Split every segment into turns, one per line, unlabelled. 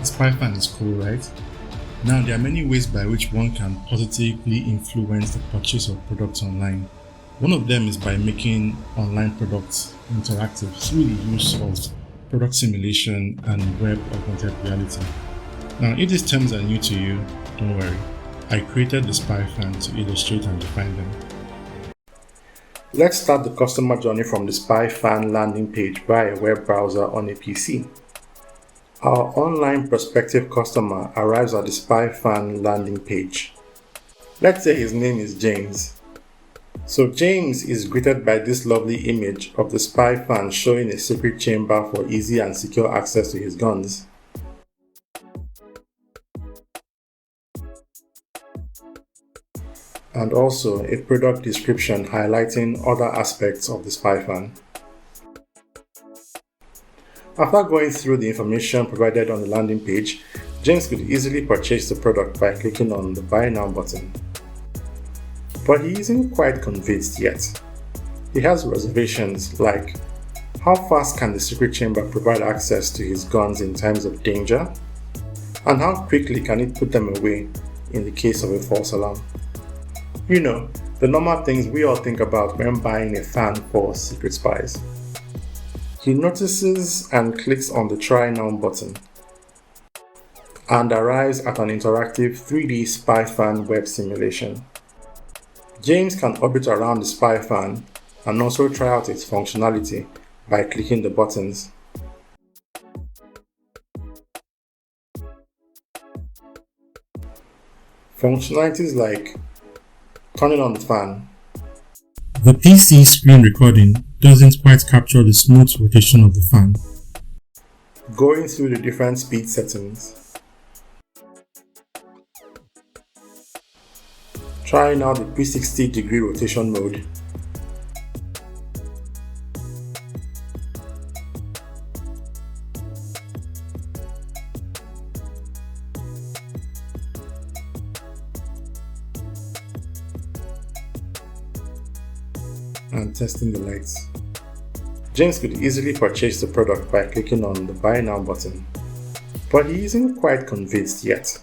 SpyFan is cool, right? Now, there are many ways by which one can positively influence the purchase of products online. One of them is by making online products interactive through the use of product simulation and web augmented reality. Now, if these terms are new to you, don't worry. I created the SpyFan to illustrate and define them. Let's start the customer journey from the SpyFan landing page via a web browser on a PC. Our online prospective customer arrives at the SpyFan landing page. Let's say his name is James. So James is greeted by this lovely image of the SpyFan showing a secret chamber for easy and secure access to his guns. And also a product description highlighting other aspects of the SpyFan. After going through the information provided on the landing page, James could easily purchase the product by clicking on the Buy Now button. But he isn't quite convinced yet. He has reservations like, how fast can the secret chamber provide access to his guns in times of danger? And how quickly can it put them away in the case of a false alarm? You know, the normal things we all think about when buying a fan for Secret Spies. He notices and clicks on the Try Now button and arrives at an interactive 3D SpyFan web simulation. James can orbit around the SpyFan and also try out its functionality by clicking the buttons. Functionalities like turning on the fan. The PC screen recording doesn't quite capture the smooth rotation of the fan. Going through the different speed settings. Trying out the 360-degree rotation mode. And testing the lights. James could easily purchase the product by clicking on the Buy Now button, but he isn't quite convinced yet.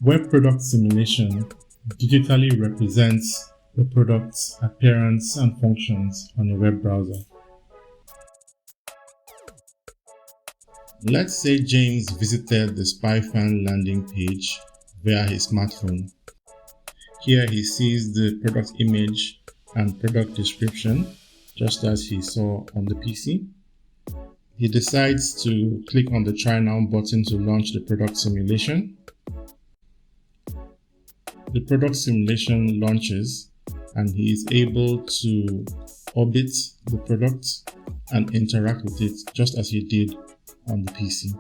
Web product simulation digitally represents the product's appearance and functions on a web browser. Let's say James visited the SpyFan landing page via his smartphone. Here he sees the product image and product description, just as he saw on the PC. He decides to click on the Try Now button to launch the product simulation. The product simulation launches and he is able to orbit the product and interact with it just as he did on the PC.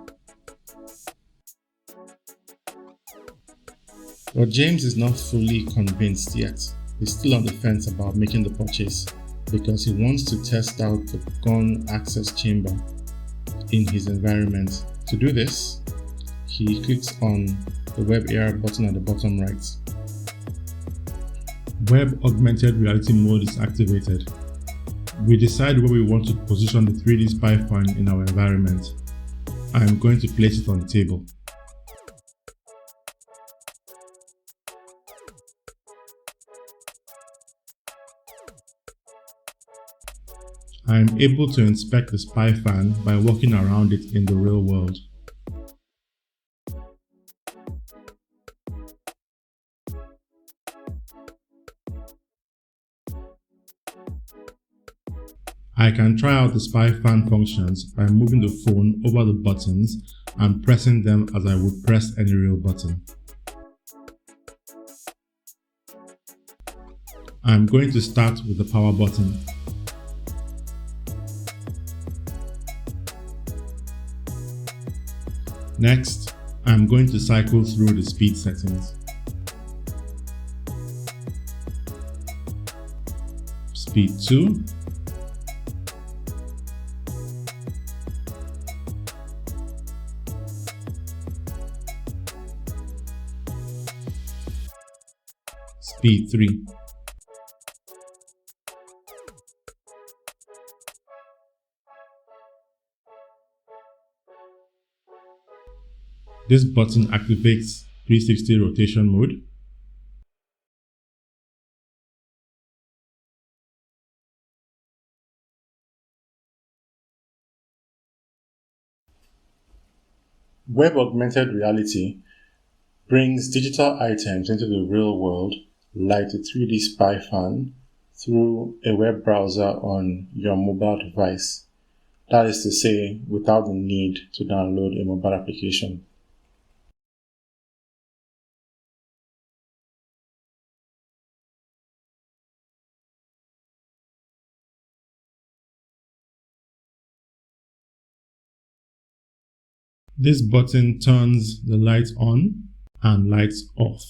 But James is not fully convinced yet. He's still on the fence about making the purchase because he wants to test out the gun access chamber in his environment. To do this, he clicks on the Web AR button at the bottom right. Web augmented reality mode is activated. We decide where we want to position the 3D SpyFan in our environment. I am going to place it on the table. I am able to inspect the SpyFan by walking around it in the real world. I can try out the SpyFan functions by moving the phone over the buttons and pressing them as I would press any real button. I am going to start with the power button. Next, I am going to cycle through the speed settings. Speed 2, Speed 3, This button activates 360 rotation mode. Web augmented reality brings digital items into the real world, like the 3D Spy fan, through a web browser on your mobile device. That is to say, without the need to download a mobile application. This button turns the lights on and lights off.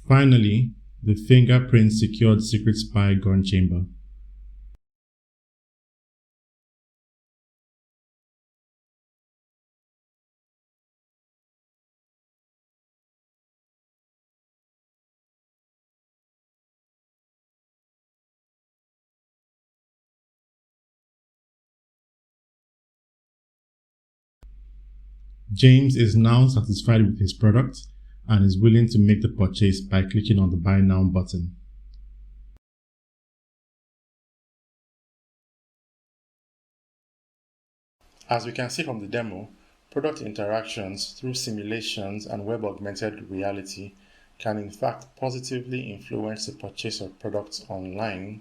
Finally, the fingerprint secured secret spy gun chamber. James is now satisfied with his product and is willing to make the purchase by clicking on the Buy Now button. As we can see from the demo, product interactions through simulations and web augmented reality can in fact positively influence the purchase of products online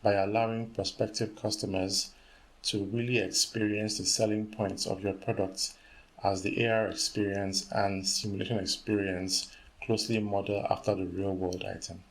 by allowing prospective customers to really experience the selling points of your products as the AR experience and simulation experience closely model after the real world item.